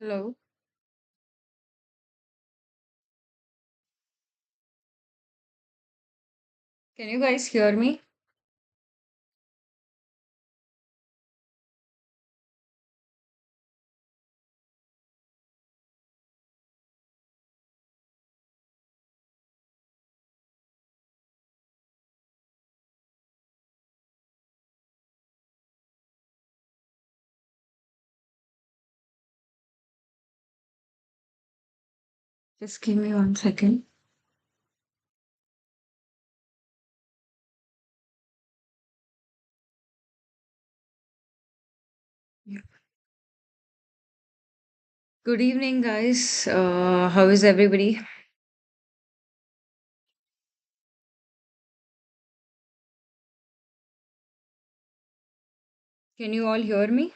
Hello, can you guys hear me? Just give me 1 second. Yeah. Good evening, guys. How is everybody? Can you all hear me?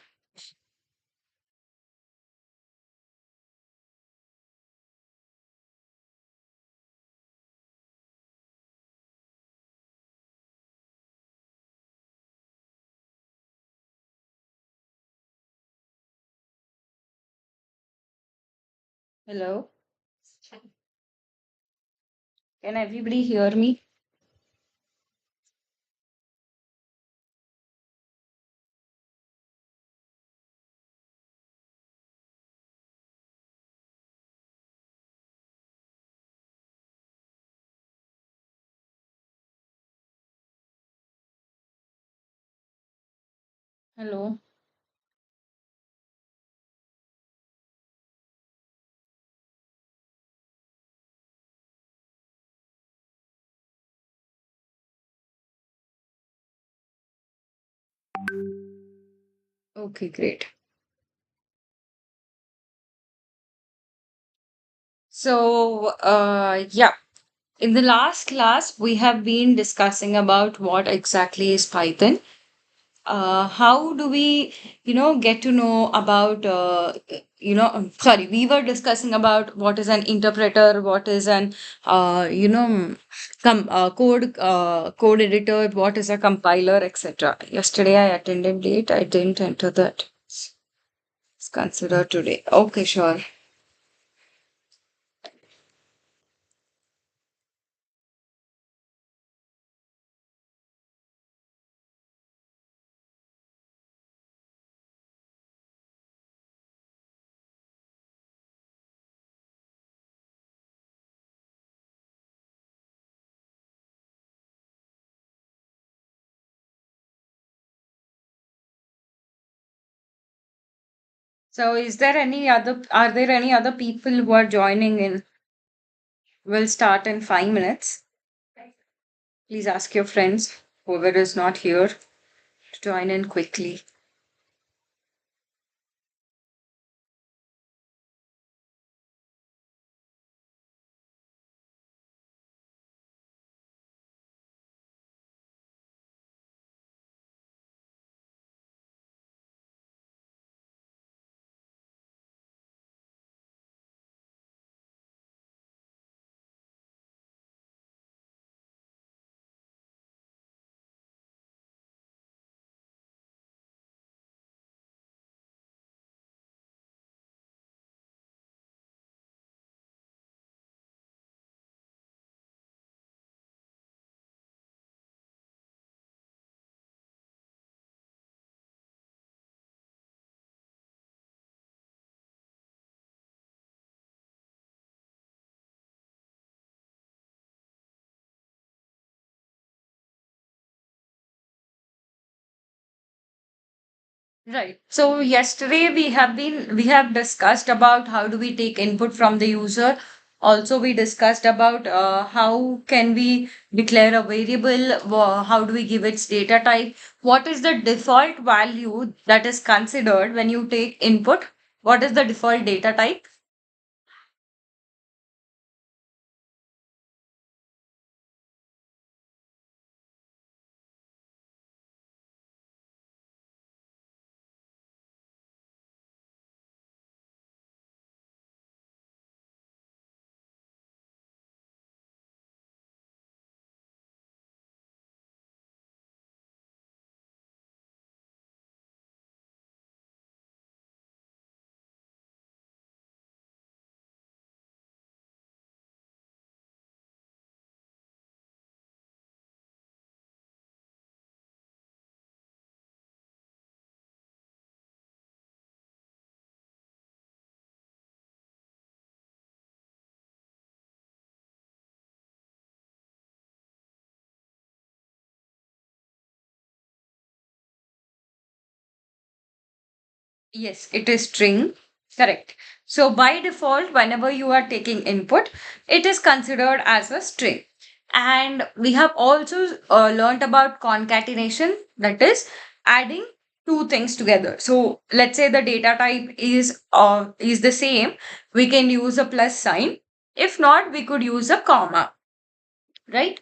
Hello, can everybody hear me? Hello. Okay, great. Yeah, in the last class, we have been discussing about what exactly is Python. How do we get to know about sorry, we were discussing about what is an interpreter, what is an code editor, what is a compiler, etc. Yesterday I attended late, I didn't enter that. It's considered today. Okay, sure. So are there any other people who are joining in? We'll start in 5 minutes. Please ask your friends, whoever is not here, to join in quickly. Right. So yesterday we have discussed about how do we take input from the user. Also, we discussed about how can we declare a variable, how do we give its data type, what is the default value that is considered when you take input, what is the default data type. Yes, it is string. Correct. So by default, whenever you are taking input, it is considered as a string. And we have also learned about concatenation, that is adding two things together. So let's say the data type is the same. We can use a plus sign. If not, we could use a comma, right?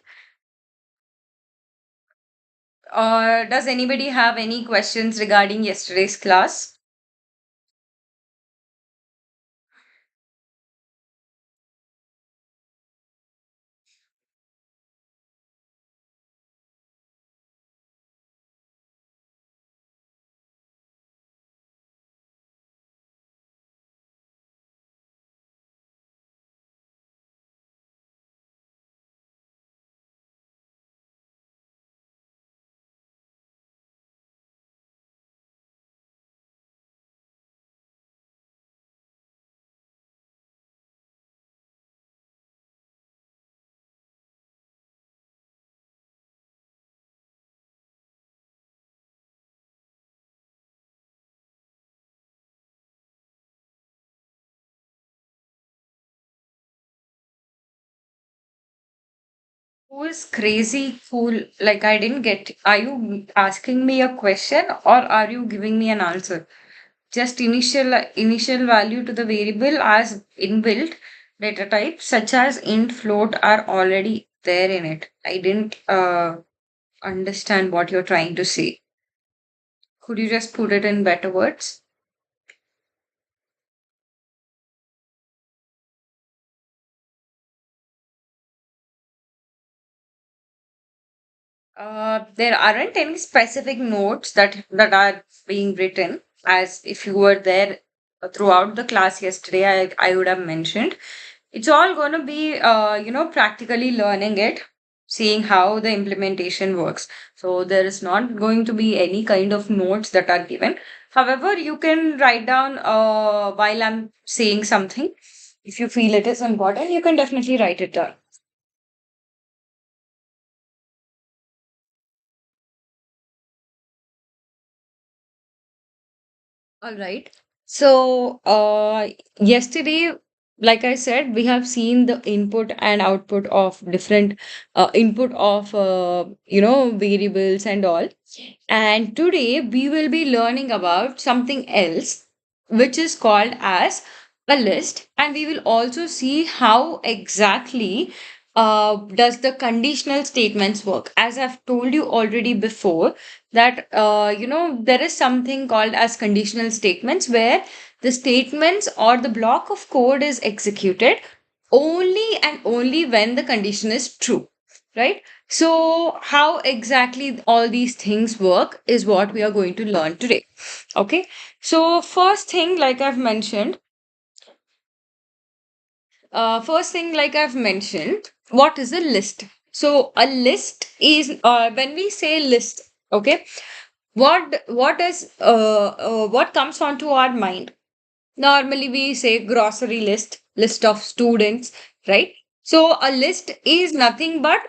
Does anybody have any questions regarding yesterday's class? Who is crazy cool? Like, I didn't get. Are you asking me a question or are you giving me an answer? Just initial value to the variable as inbuilt data types such as int float are already there in it. I didn't understand what you're trying to say. Could you just put it in better words? There aren't any specific notes that are being written. As if you were there throughout the class yesterday, I would have mentioned. It's all going to be, practically learning it, seeing how the implementation works. So there is not going to be any kind of notes that are given. However, you can write down while I'm saying something. If you feel it is important, you can definitely write it down. All right. So, yesterday, like I said, we have seen the input and output of different input of variables and all. And today we will be learning about something else, which is called as a list. And we will also see how exactly does the conditional statements work. As I've told you already before, that there is something called as conditional statements where the statements or the block of code is executed only and only when the condition is true, right? So, how exactly all these things work is what we are going to learn today. Okay. So, first thing, like I've mentioned, what is a list? So, a list is when we say list, okay, what comes onto our mind? Normally, we say grocery list, list of students, right? So a list is nothing but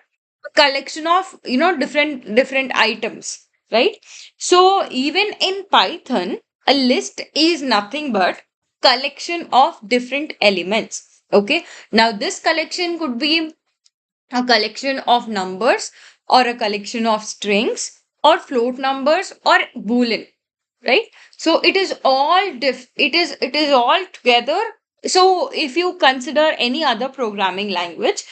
a collection of different items, right? So even in Python, a list is nothing but collection of different elements. Okay. Now this collection could be a collection of numbers or a collection of strings or float numbers or boolean, right? So it is all together. So if you consider any other programming language,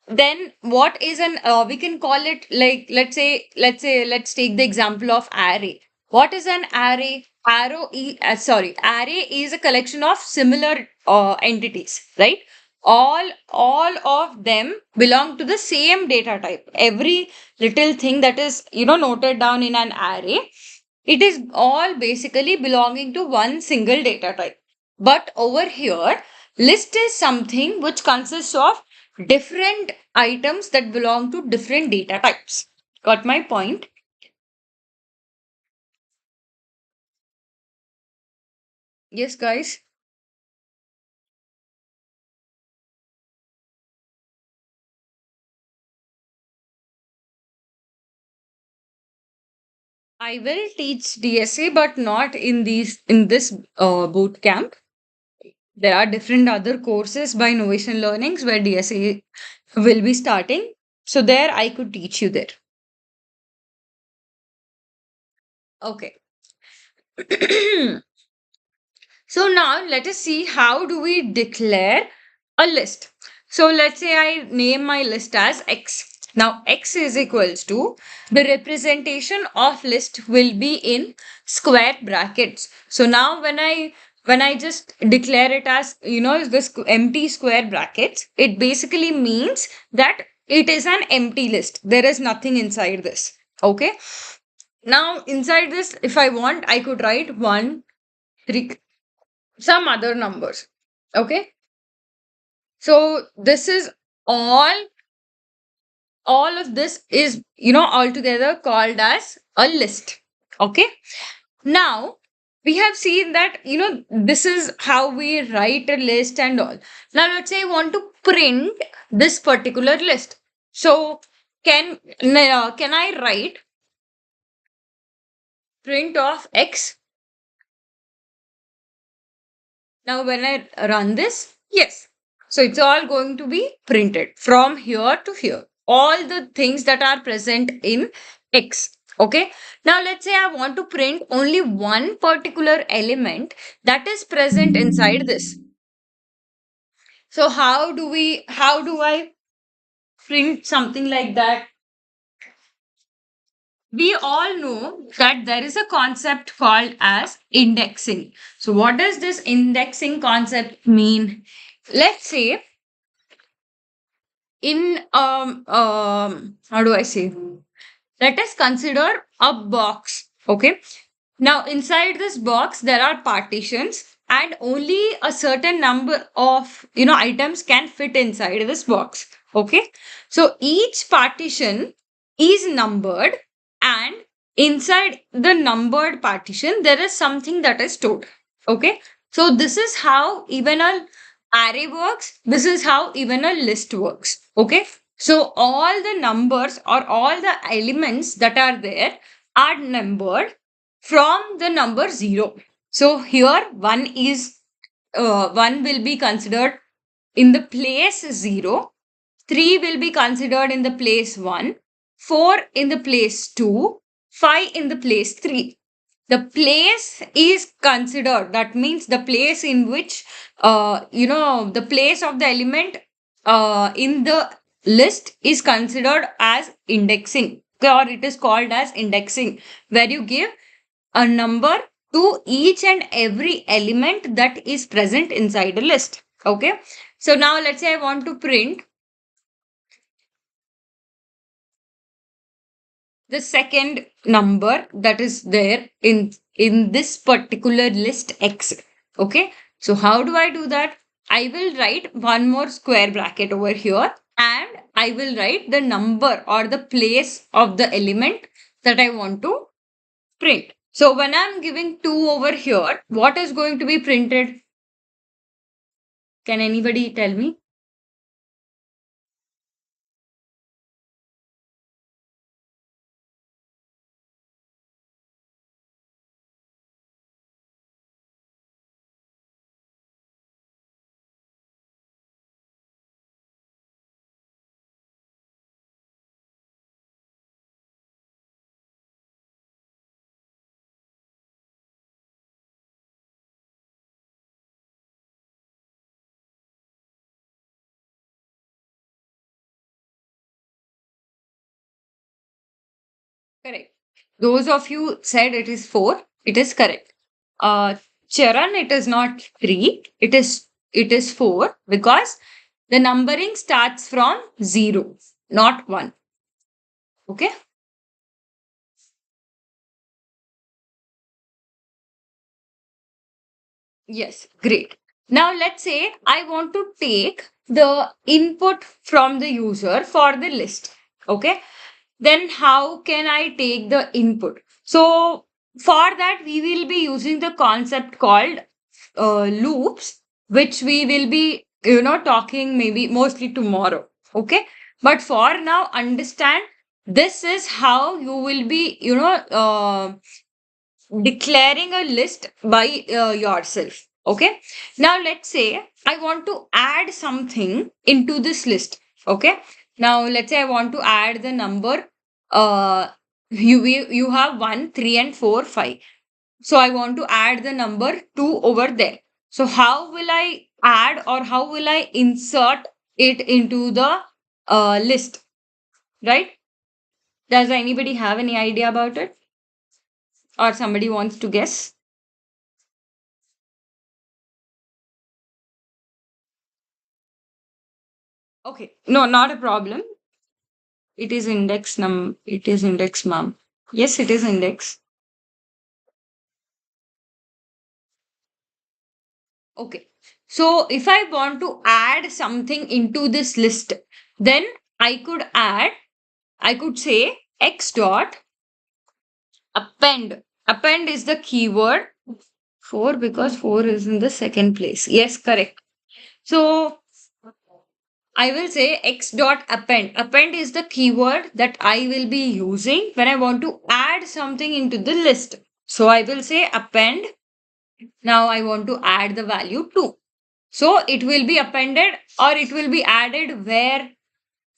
then what is an we can call it, like, let's take the example of array. What is an array? Array is a collection of similar entities, right? All of them belong to the same data type. Every little thing that is noted down in an array, it is all basically belonging to one single data type. But over here, list is something which consists of different items that belong to different data types. Got my point? Yes, guys. I will teach DSA, but not in this boot camp. There are different other courses by Innovation Learnings where DSA will be starting. So there I could teach you there. Okay. So now let us see how do we declare a list. So let's say I name my list as X. Now X is equals to the representation of list will be in square brackets. So now when I just declare it as this empty square brackets, it basically means that it is an empty list. There is nothing inside this. Okay. Now inside this, if I want, I could write 1, 3, some other numbers. Okay. So this is all all of this is altogether called as a list. Okay. Now we have seen that this is how we write a list and all. Now let's say I want to print this particular list. So can I write print of X? Now, when I run this, yes. So it's all going to be printed from here to here. All the things that are present in X. Okay. Now, let's say I want to print only one particular element that is present inside this. So how do I print something like that? We all know that there is a concept called as indexing. So what does this indexing concept mean? Let's say in how do I say? Let us consider a box. Okay. Now inside this box there are partitions and only a certain number of items can fit inside this box. Okay. So each partition is numbered, and inside the numbered partition there is something that is stored. Okay. So this is how even a array works. This is how even a list works. Okay. So all the numbers or all the elements that are there are numbered from the number 0. So here 1 will be considered in the place 0, 3 will be considered in the place 1, 4 in the place 2, 5 in the place 3. The place is considered, that means the place in which the place of the element in the list is considered as indexing, or it is called as indexing, where you give a number to each and every element that is present inside a list. Okay. So now let's say I want to print the second number that is there in this particular list X. Okay. So how do I do that? I will write one more square bracket over here, and I will write the number or the place of the element that I want to print. So when I'm giving 2 over here, what is going to be printed? Can anybody tell me? Correct. Those of you said it is 4. It is correct. Uh, Charan, it is not 3. It is 4 because the numbering starts from 0, not 1. Okay. Yes, great. Now let's say I want to take the input from the user for the list. Okay. Then how can I take the input? So for that, we will be using the concept called loops, which we will be, talking maybe mostly tomorrow. Okay. But for now, understand this is how you will be, declaring a list by yourself. Okay. Now let's say I want to add something into this list. Okay. Now let's say I want to add the number. Uh, you have 1, 3, and 4, 5. So I want to add the number 2 over there. So how will I add, or how will I insert it into the list? Right? Does anybody have any idea about it? Or somebody wants to guess? Okay. No, not a problem. It is index, ma'am. Yes, it is index. Okay. So if I want to add something into this list, then I could say x dot append. Append is the keyword. 4, because 4 is in the second place. Yes, correct. So I will say x dot append. Append is the keyword that I will be using when I want to add something into the list. So I will say append. Now I want to add the value 2. So it will be appended, or it will be added where?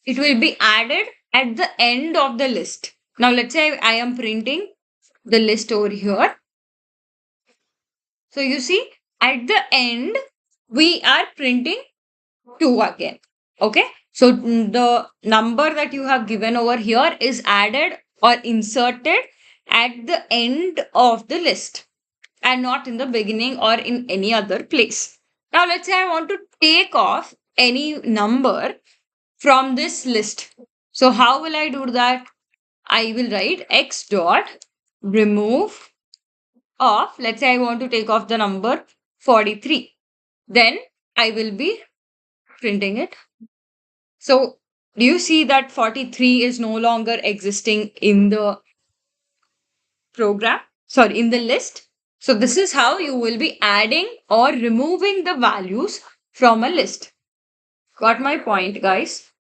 It will be added at the end of the list. Now let's say I am printing the list over here. So you see, at the end, we are printing 2 again. Okay. So the number that you have given over here is added or inserted at the end of the list, and not in the beginning or in any other place. Now, let's say I want to take off any number from this list. So, how will I do that? I will write x dot remove off. Let's say I want to take off the number 43. Then I will be printing it. So, do you see that 43 is no longer existing in the program? Sorry, in the list. So this is how you will be adding or removing the values from a list. Got my point, guys?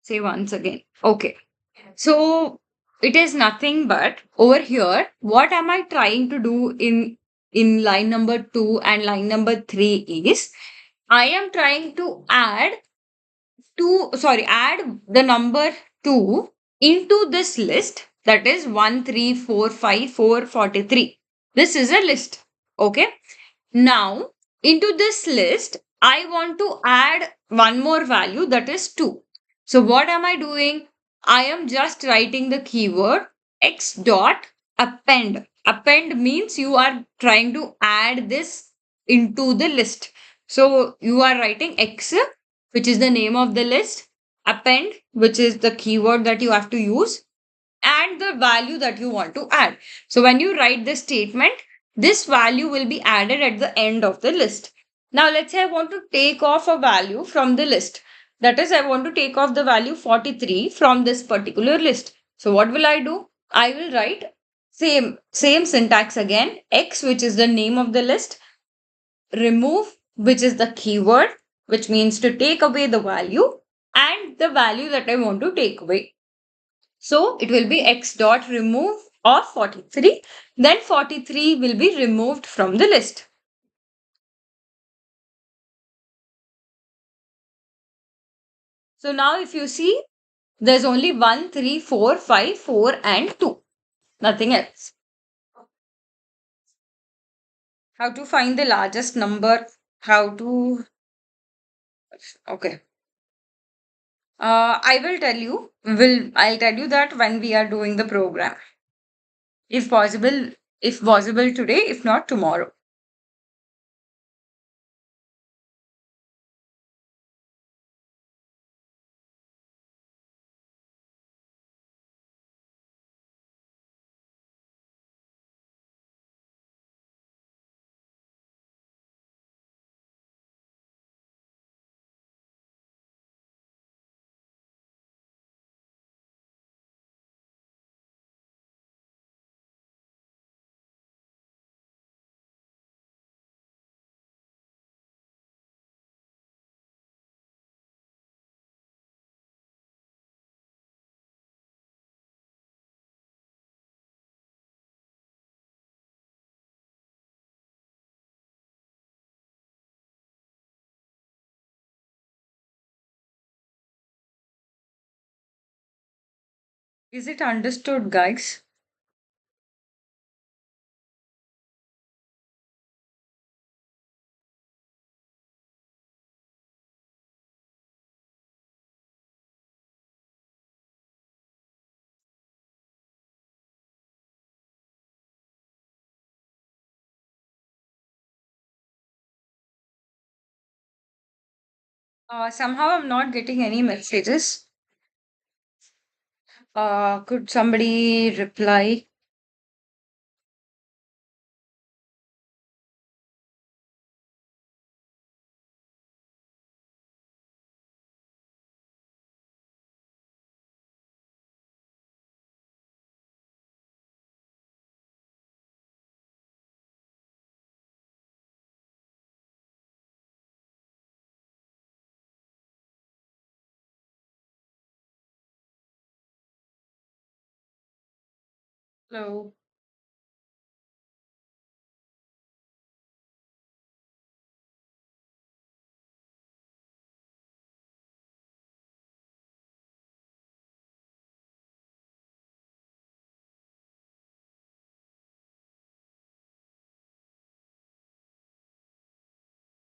Say once again. Okay. So it is nothing but over here, what am I trying to do in line number 2 and line number 3 is I am trying to add the number 2 into this list, that is 1, 3, 4, 5, 4, 43. This is a list. Okay. Now, into this list, I want to add one more value, that is 2. So, what am I doing? I am just writing the keyword x dot append. Append means you are trying to add this into the list. So, you are writing x, which is the name of the list, append, which is the keyword that you have to use, and the value that you want to add. So when you write this statement, this value will be added at the end of the list. Now let's say I want to take off a value from the list. That is, I want to take off the value 43 from this particular list. So what will I do? I will write same syntax again. X, which is the name of the list, remove, which is the keyword, which means to take away the value, and the value that I want to take away. So it will be x dot remove of 43. Then 43 will be removed from the list. So now if you see, there's only 1, 3, 4, 5, 4 and 2. Nothing else. How to find the largest number? How to... Okay. I will tell you. I'll tell you that when we are doing the program. If possible, today, if not tomorrow. Is it understood, guys? Somehow I'm not getting any messages. Could somebody reply? Hello.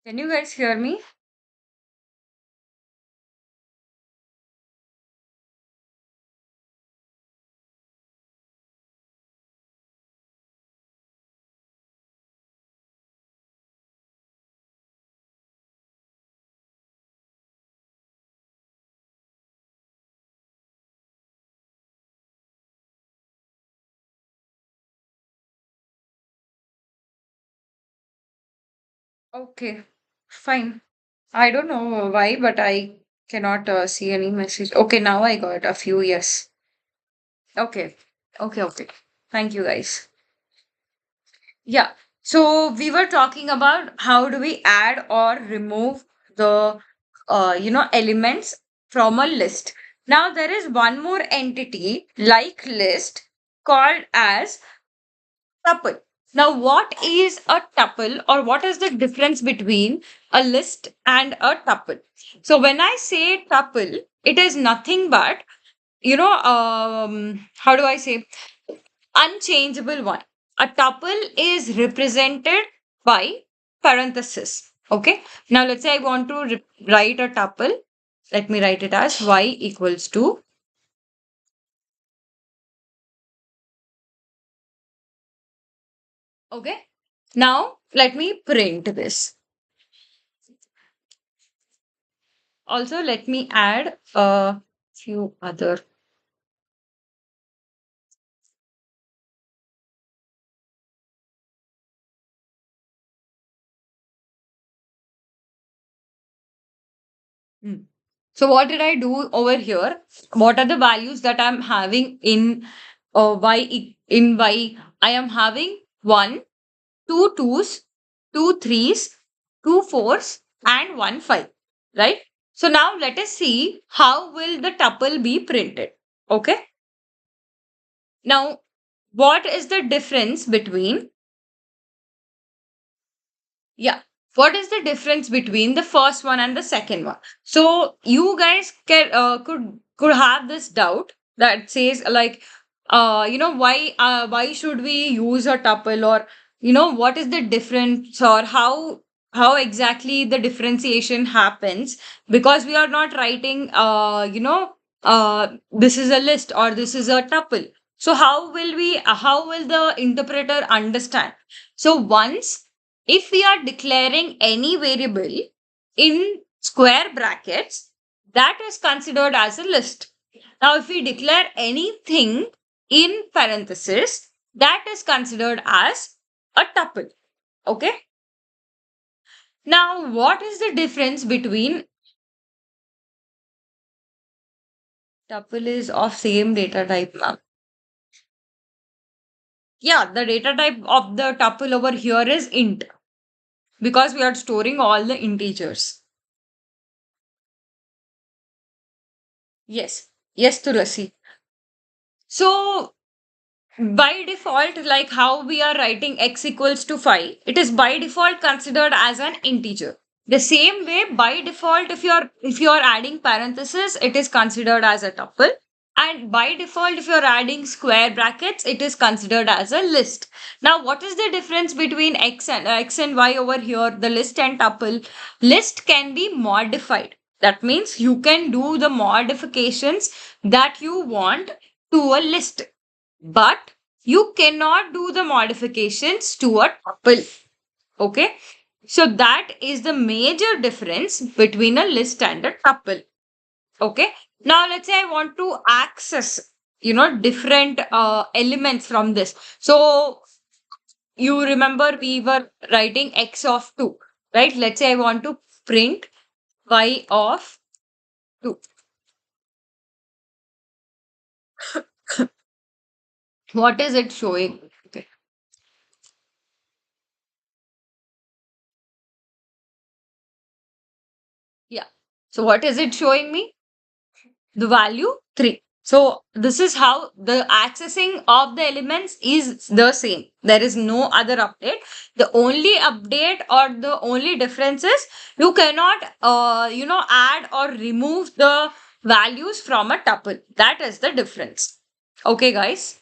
Can you guys hear me? Okay, fine. I don't know why, but I cannot see any message. Okay, now I got a few. Yes. Okay. Okay. Okay. Thank you, guys. Yeah. So we were talking about how do we add or remove the elements from a list. Now there is one more entity like list called as tuple. Now what is a tuple or what is the difference between a list and a tuple? So when I say tuple, it is nothing but how do I say unchangeable one. A tuple is represented by parenthesis. Okay. Now let's say I want to write a tuple. Let me write it as y equals to. Okay. Now let me print this. Also, let me add a few other. Hmm. So what did I do over here? What are the values that I'm having in in y? I am having one, two twos, two threes, two fours, and one five. Right? So now let us see how will the tuple be printed. Okay. Now, what is the difference between Yeah. What is the difference between the first one and the second one? So you guys could have this doubt that says like, why should we use a tuple, or what is the difference, or how exactly the differentiation happens, because we are not writing this is a list or this is a tuple. So how will the interpreter understand? So once, if we are declaring any variable in square brackets, that is considered as a list. Now, if we declare anything in parenthesis, that is considered as a tuple. Okay. Now, what is the difference between tuple is of same data type, ma'am? Yeah, the data type of the tuple over here is int because we are storing all the integers. Yes. Yes, Tulasi. So by default, like how we are writing x equals to 5, it is by default considered as an integer. The same way, by default, if you're adding parentheses, it is considered as a tuple. And by default, if you're adding square brackets, it is considered as a list. Now, what is the difference between x and y over here, the list and tuple? List can be modified. That means you can do the modifications that you want to a list, but you cannot do the modifications to a tuple. Okay. So that is the major difference between a list and a tuple. Okay. Now let's say I want to access, different elements from this. So you remember we were writing x of 2, right? Let's say I want to print y of 2. What is it showing? Okay. Yeah. So what is it showing me? The value 3. So this is how the accessing of the elements is the same. There is no other update. The only update or the only difference is you cannot, add or remove the values from a tuple. That is the difference. Okay, guys.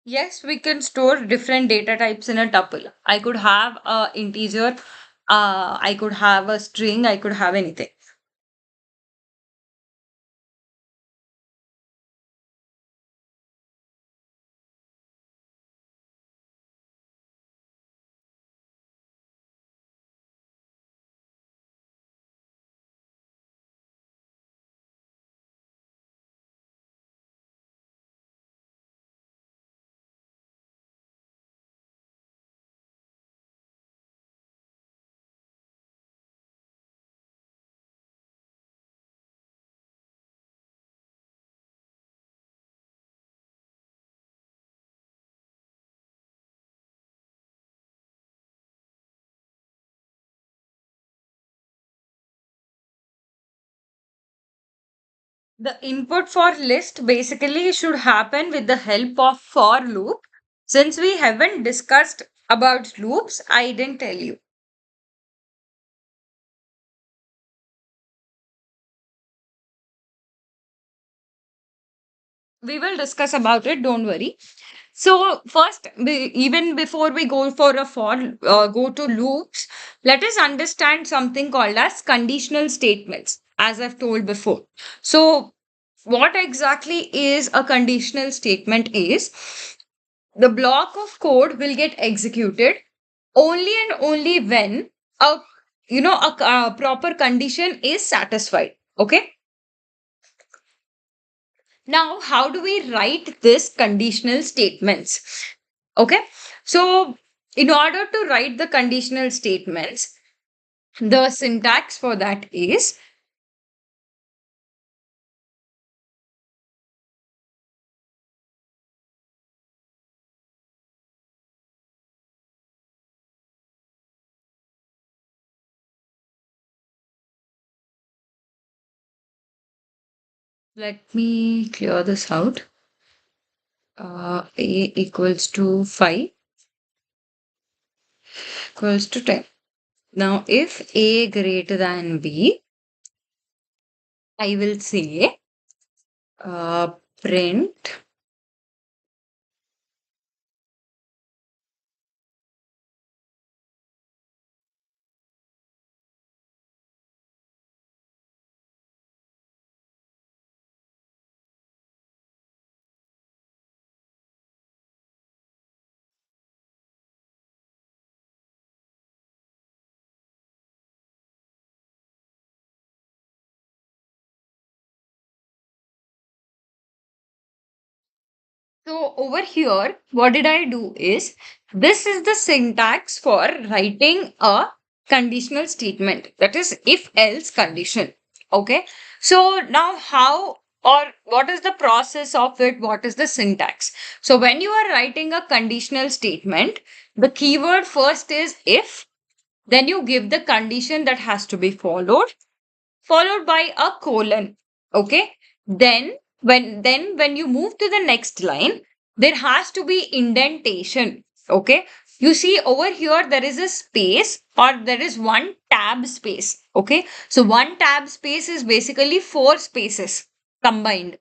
Yes, we can store different data types in a tuple. I could have a integer, I could have a string, I could have anything. The input for list basically should happen with the help of for loop. Since we haven't discussed about loops, I didn't tell you. We will discuss about it, don't worry. So first, even before we go for a go to loops, let us understand something called as conditional statements, as I've told before. So what exactly is a conditional statement is the block of code will get executed only and only when a a proper condition is satisfied. Okay. Now how do we write this conditional statements? Okay. So in order to write the conditional statements, the syntax for that is, let me clear this out. A equals to 5 equals to 10. Now if a greater than b, I will say print. So over here, what did I do is, this is the syntax for writing a conditional statement. That is if else condition. Okay. So now how or what is the process of it, what is the syntax. So when you are writing a conditional statement, the keyword first is if, then you give the condition that has to be followed by a colon. Okay. Then when you move to the next line, there has to be indentation. Okay. You see over here there is a space, or there is one tab space. Okay. So one tab space is basically four spaces combined.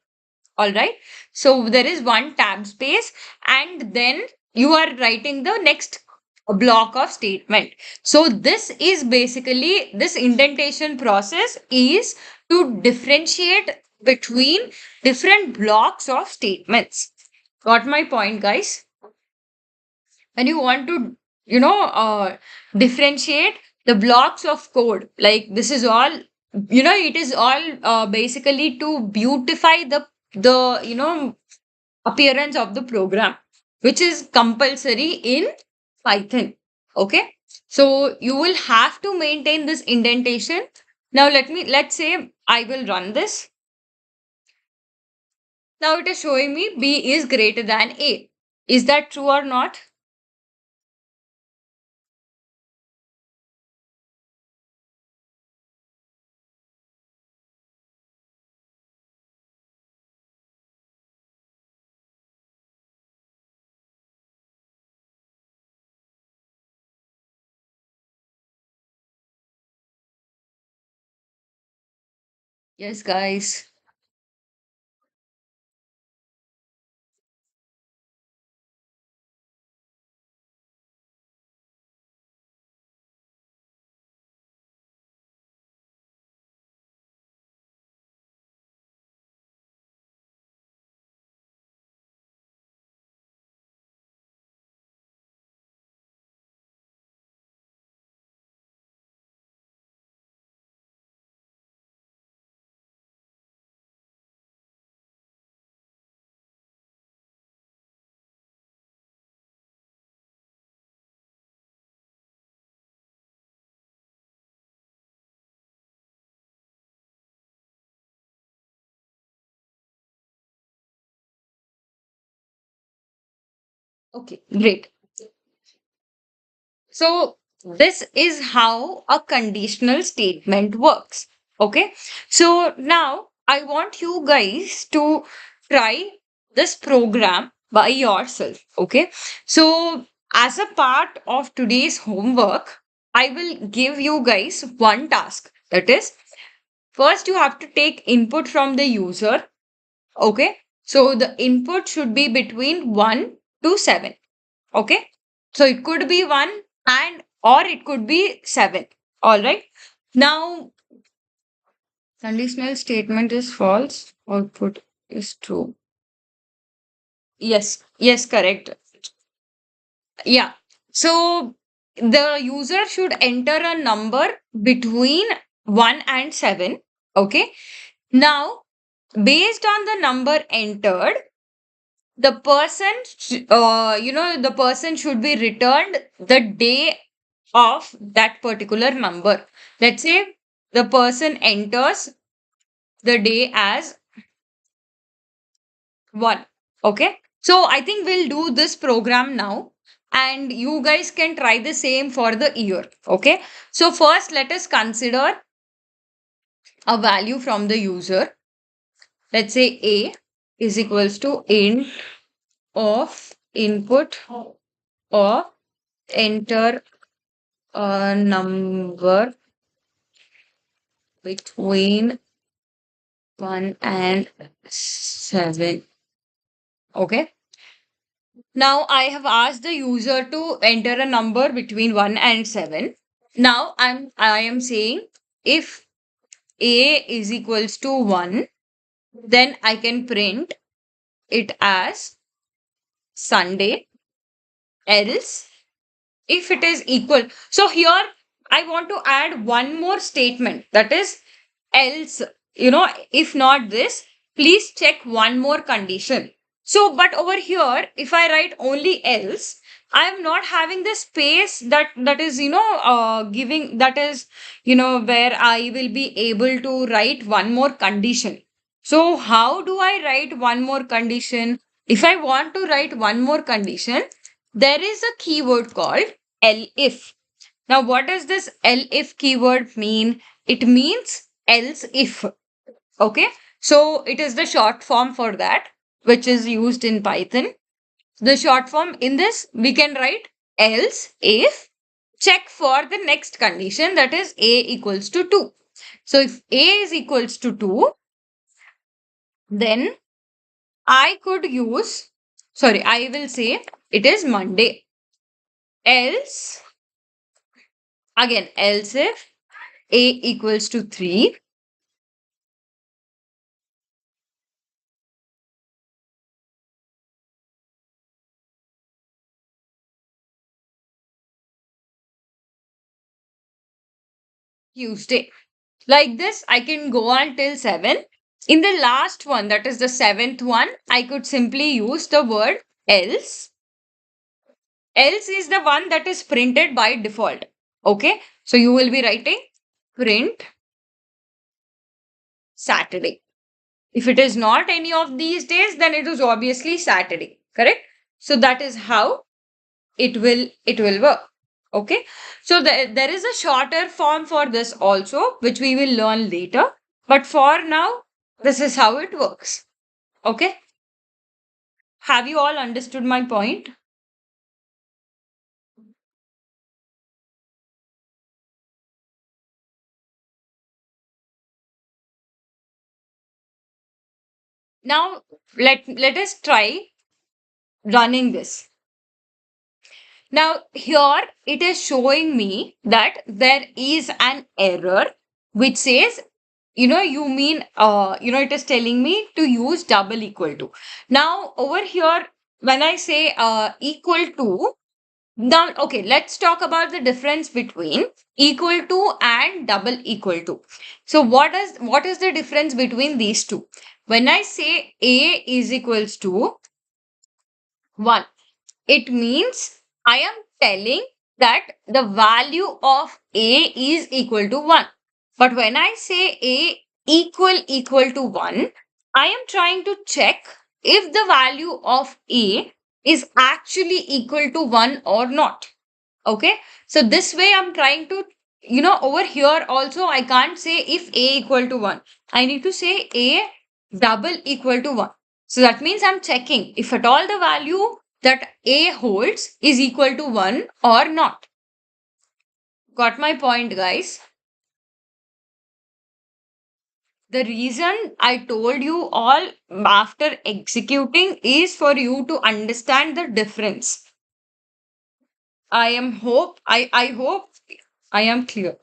All right. So there is one tab space, and then you are writing the next block of statement. So this is basically, this indentation process is to differentiate between different blocks of statements. Got my point, guys? When you want to, differentiate the blocks of code, like this is all, it is all basically to beautify the appearance of the program, which is compulsory in Python. Okay. So you will have to maintain this indentation. Now let's say I will run this. Now it is showing me B is greater than A. Is that true or not? Yes, guys. Okay, great. So this is how a conditional statement works. Okay. So now I want you guys to try this program by yourself. Okay. So as a part of today's homework, I will give you guys one task. That is, first you have to take input from the user. Okay. So the input should be between 1 to 7. Okay. So it could be 1 and or it could be 7. All right. Now, conditional statement is false, output is true. Yes. Yes, correct. Yeah. So the user should enter a number between 1 and 7. Okay. Now, based on the number entered, the person should be returned the day of that particular number. Let's say the person enters the day as 1. Okay. So I think we'll do this program now, and you guys can try the same for the year. Okay. So first let us consider a value from the user. Let's say A is equals to int of input, or enter a number between 1 and 7. Okay. Now I have asked the user to enter a number between 1 and 7. Now I am saying if A is equals to 1, then I can print it as Sunday. Else, if it is equal, so here I want to add one more statement, that is else. If not this, please check one more condition. So but over here if I write only else, I am not having the space that is giving, that is where I will be able to write one more condition. So how do I write one more condition? If I want to write one more condition, there is a keyword called elif. Now, what does this elif keyword mean? It means else if. Okay. So it is the short form for that, which is used in Python. The short form in this, we can write else if check for the next condition, that is a equals to 2. So if a is equals to 2, then I could use, sorry, I will say it is Monday. Else, again, else if a equals to 3, Tuesday. Like this, I can go on till 7. In the last one, that is the seventh one, I could simply use the word else. Else is the one that is printed by default. Okay. So you will be writing print Saturday. If it is not any of these days, then it is obviously Saturday. Correct? So that is how it will work. Okay. So there is a shorter form for this also, which we will learn later. But for now, this is how it works. Okay. Have you all understood my point? Now let us try running this. Now, here it is showing me that there is an error which says, it is telling me to use double equal to. Now, over here, when I say equal to, now, okay, let's talk about the difference between equal to and double equal to. So, what is the difference between these two? When I say A is equals to 1, it means I am telling that the value of A is equal to 1. But when I say A equal to 1, I am trying to check if the value of A is actually equal to 1 or not. Okay. So this way I'm trying to, over here also I can't say if A equal to 1. I need to say A double equal to 1. So that means I'm checking if at all the value that A holds is equal to 1 or not. Got my point, guys? The reason I told you all after executing is for you to understand the difference. I hope I am clear.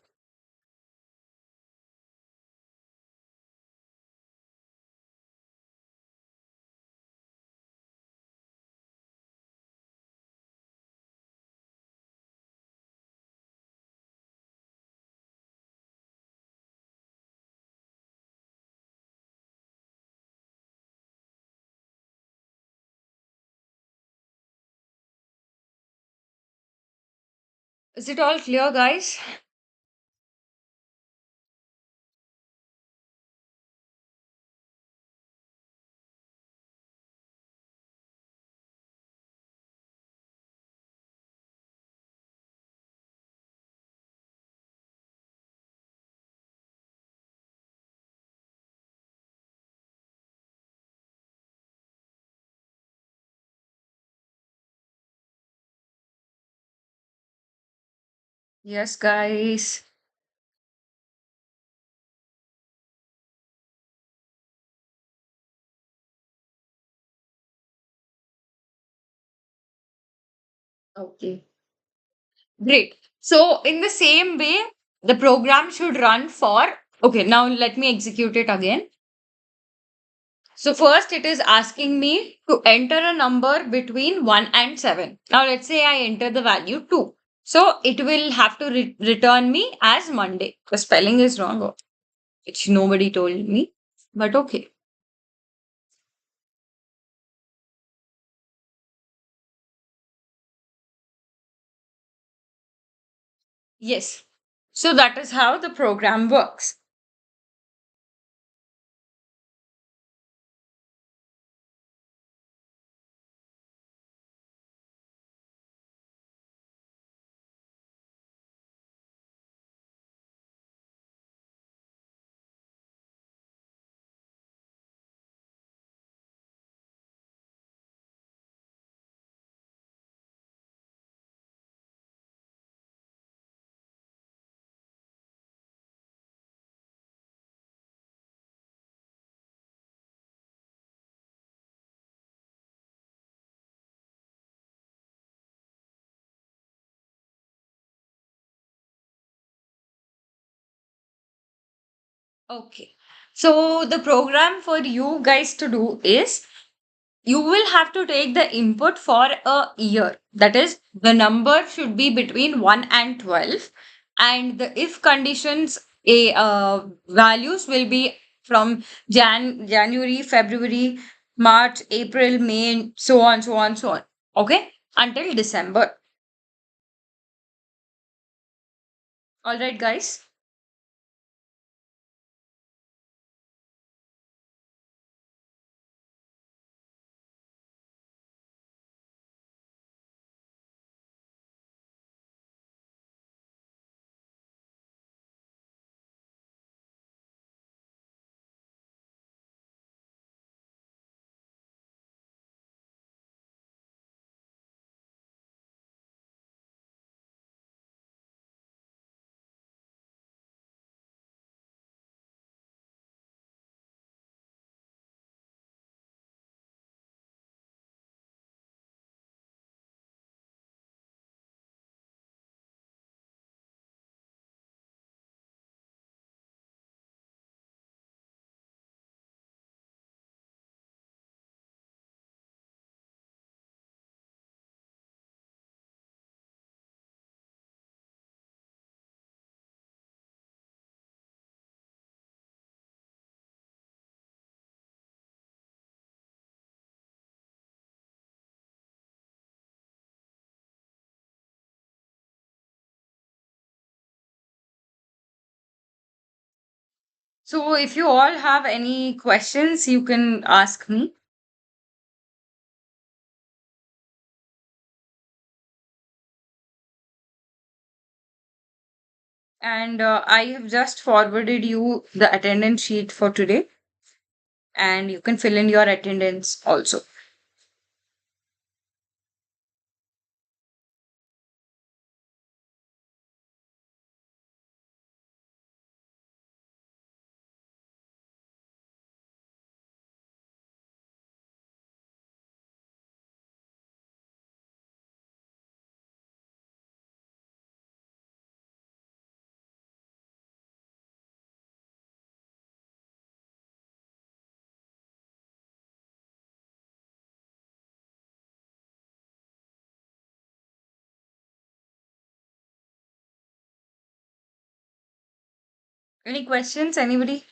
Is it all clear, guys? Yes, guys. Okay. Great. So, in the same way, the program should run for. Okay, now let me execute it again. So, first it is asking me to enter a number between 1 and 7. Now, let's say I enter the value 2. So, it will have to return me as Monday. The spelling is wrong, which nobody told me, but okay. Yes. So, that is how the program works. Okay. So the program for you guys to do is you will have to take the input for a year. That is, the number should be between 1 and 12. And the if conditions, values will be from January, February, March, April, May, so on, so on, so on. Okay? Until December. All right, guys. So if you all have any questions, you can ask me. And I have just forwarded you the attendance sheet for today, and you can fill in your attendance also. Any questions, anybody?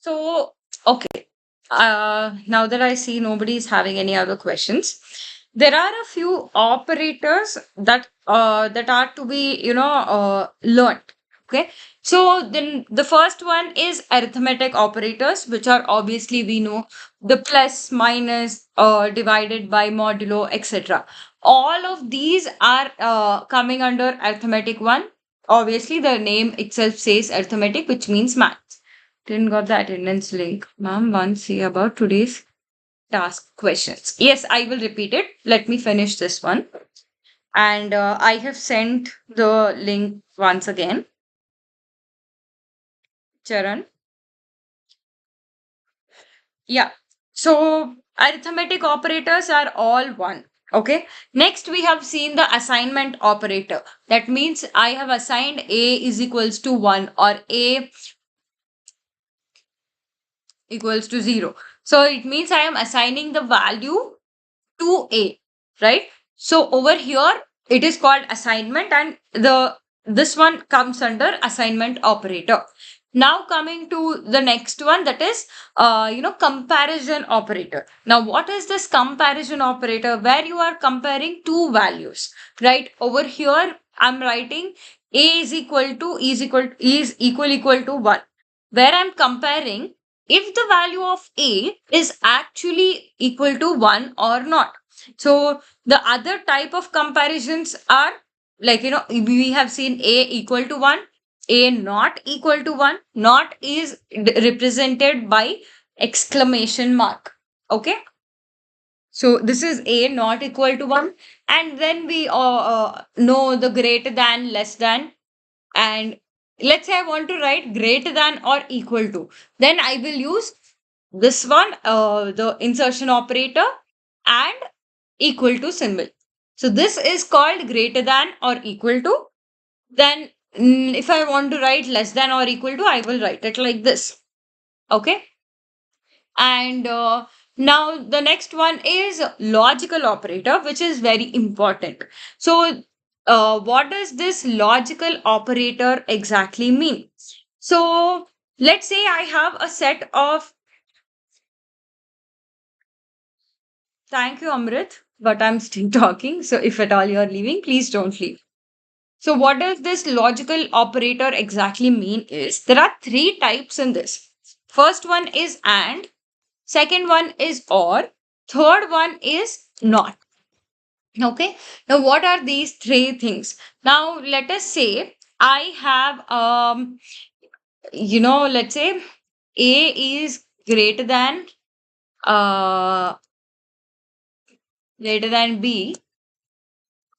So, okay. Now that I see nobody is having any other questions, there are a few operators that are to be learned. Okay, so then the first one is arithmetic operators, which are obviously we know the plus, minus, divided by, modulo, etc. All of these are coming under arithmetic one. Obviously, the name itself says arithmetic, which means math. Didn't got the attendance link. Ma'am, once see about today's task questions. Yes, I will repeat it. Let me finish this one. And I have sent the link once again. Charan. Yeah. So arithmetic operators are all one. Okay. Next, we have seen the assignment operator. That means I have assigned A is equals to 1 or A equals to 0. So it means I am assigning the value to A, right? So over here it is called assignment, and the this one comes under assignment operator. Now coming to the next one, that is, comparison operator. Now, what is this comparison operator? Where you are comparing two values, right? Over here, I'm writing a is equal to 1, where I'm comparing if the value of a is actually equal to 1 or not. So the other type of comparisons are like, we have seen a equal to 1, a not equal to 1. Not is represented by exclamation mark. Okay. So this is a not equal to 1. And then we know the greater than, less than. And let's say I want to write greater than or equal to. Then I will use this one, the insertion operator and equal to symbol. So this is called greater than or equal to. Then if I want to write less than or equal to, I will write it like this. Okay. And now the next one is logical operator, which is very important. So what does this logical operator exactly mean? So let's say I have a set of, thank you, Amrit, but I'm still talking. So if at all you're leaving, please don't leave. So what does this logical operator exactly mean is there are three types in this. First one is and, second one is or, third one is not. Okay. Now what are these three things? Now let us say I have let's say a is uh greater than b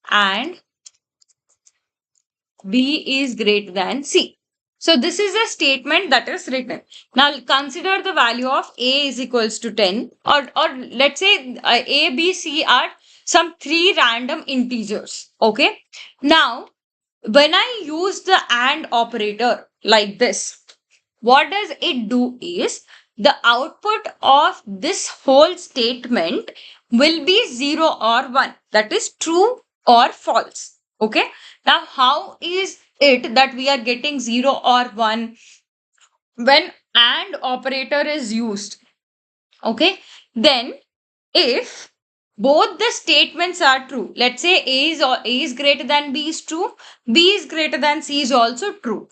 and B is greater than C. So this is a statement that is written. Now consider the value of A is equals to 10, or let's say A, B, C are some three random integers. Okay. Now when I use the AND operator like this, what does it do is the output of this whole statement will be 0 or 1. That is true or false. Okay. Now, how is it that we are getting 0 or 1 when AND operator is used? Okay. Then, if both the statements are true, let's say A is greater than B is true, B is greater than C is also true,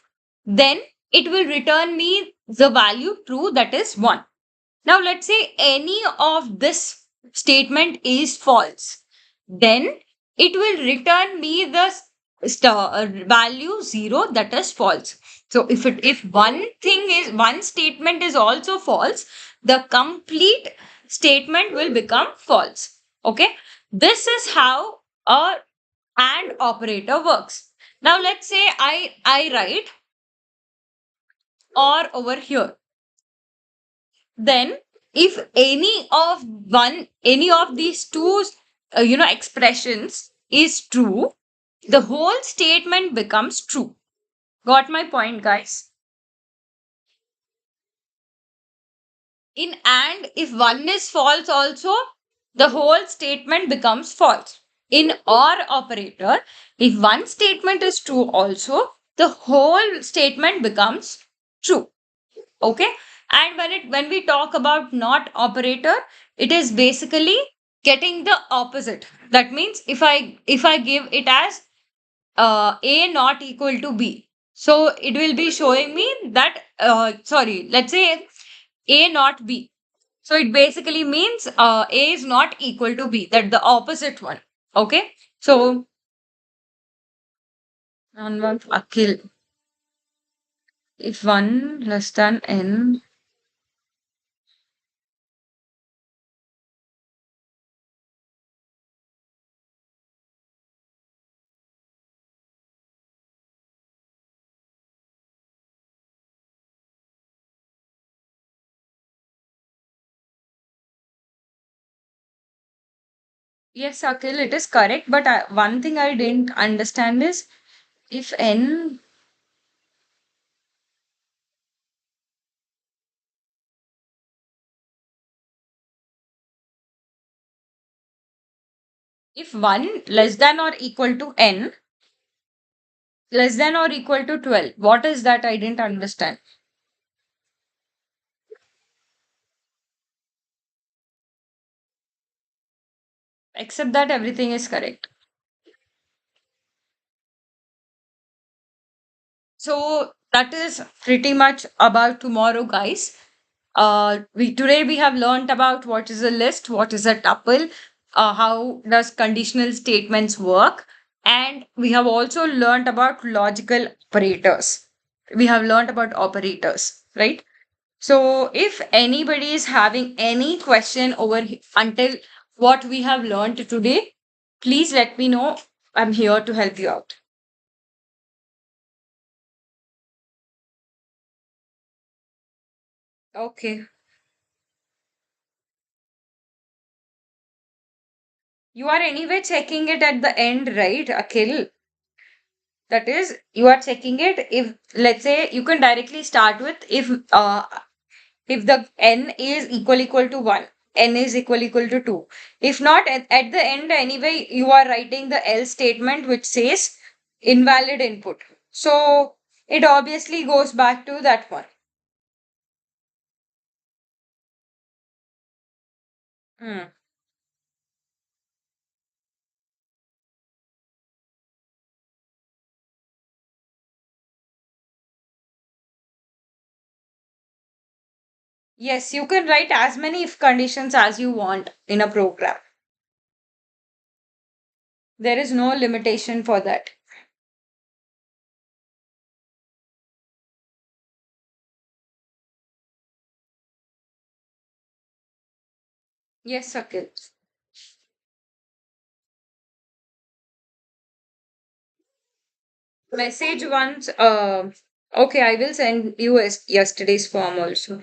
then it will return me the value true, that is 1. Now, let's say any of this statement is false, then it will return me the value 0, that is false. So if one statement is also false, the complete statement will become false. Okay. This is how a AND operator works. Now let's say I write or over here. Then if any of these two expressions is true, the whole statement becomes true. Got my point, guys? In AND, if one is false also, the whole statement becomes false. In OR operator, if one statement is true also, the whole statement becomes true. Okay. And when we talk about not operator, it is basically getting the opposite. That means if I give it as a not equal to b, so it will be showing me that sorry, let's say a not b, so it basically means a is not equal to b, that the opposite one. Okay. So one Akhil, if 1 less than n. Yes, Akhil, it is correct. But one thing I didn't understand is if n, if 1 less than or equal to n, less than or equal to 12, what is that? I didn't understand. Except that everything is correct. So that is pretty much about tomorrow, guys. We today we have learned about what is a list, what is a tuple, how does conditional statements work, and we have also learned about logical operators. We have learned about operators, right? So if anybody is having any question until what we have learned today, please let me know. I'm here to help you out. Okay. You are anyway checking it at the end, right, Akhil? That is, you are checking it if, let's say, you can directly start with if the n is equal to 1, n is equal to 2. If not, at the end anyway, you are writing the else statement which says invalid input. So it obviously goes back to that one. Hmm. Yes, you can write as many if conditions as you want in a program. There is no limitation for that. Yes, Akhil. Message once. Okay, I will send you yesterday's form also.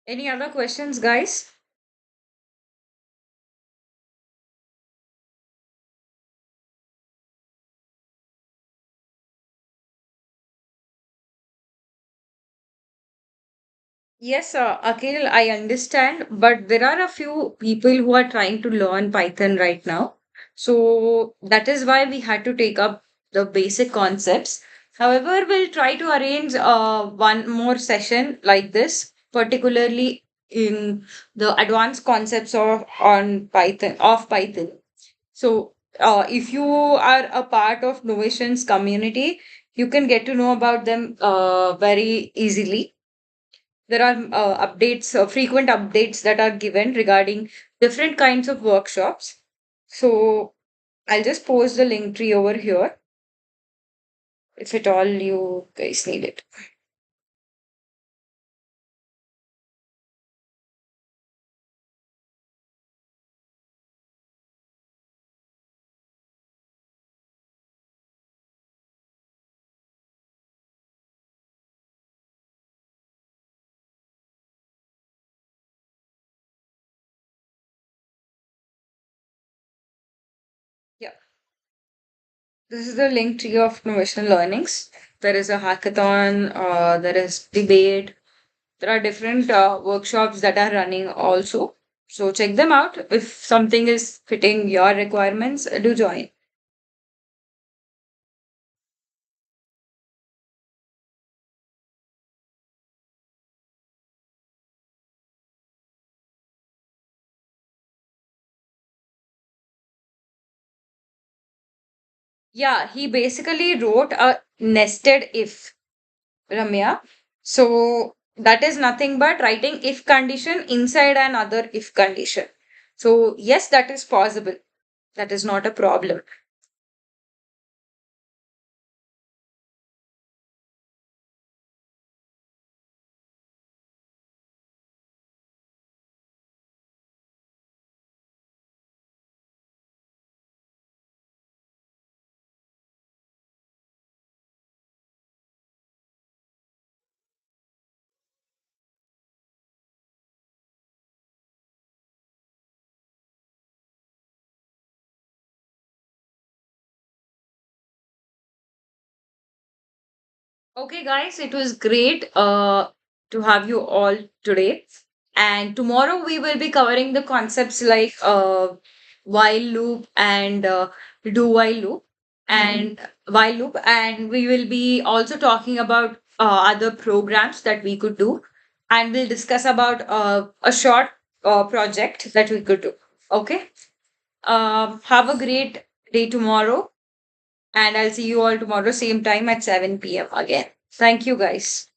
Any other questions, guys? Yes, Akhil, I understand, but there are a few people who are trying to learn Python right now. So that is why we had to take up the basic concepts. However, we'll try to arrange one more session like this, particularly in the advanced concepts of Python. So, if you are a part of Novation's community, you can get to know about them very easily. There are frequent updates that are given regarding different kinds of workshops. So I'll just post the link tree over here if at all you guys need it. Yeah, this is the link tree of Innovation Learnings. There is a hackathon, there is debate, there are different workshops that are running also. So check them out. If something is fitting your requirements, do join. Yeah, he basically wrote a nested if, Ramya. So that is nothing but writing if condition inside another if condition. So yes, that is possible. That is not a problem. Okay, guys, it was great to have you all today. And tomorrow we will be covering the concepts like while loop and do while loop and while loop. And we will be also talking about other programs that we could do. And we'll discuss about a short project that we could do. Okay. Have a great day tomorrow. And I'll see you all tomorrow, same time at 7 p.m. again. Thank you, guys.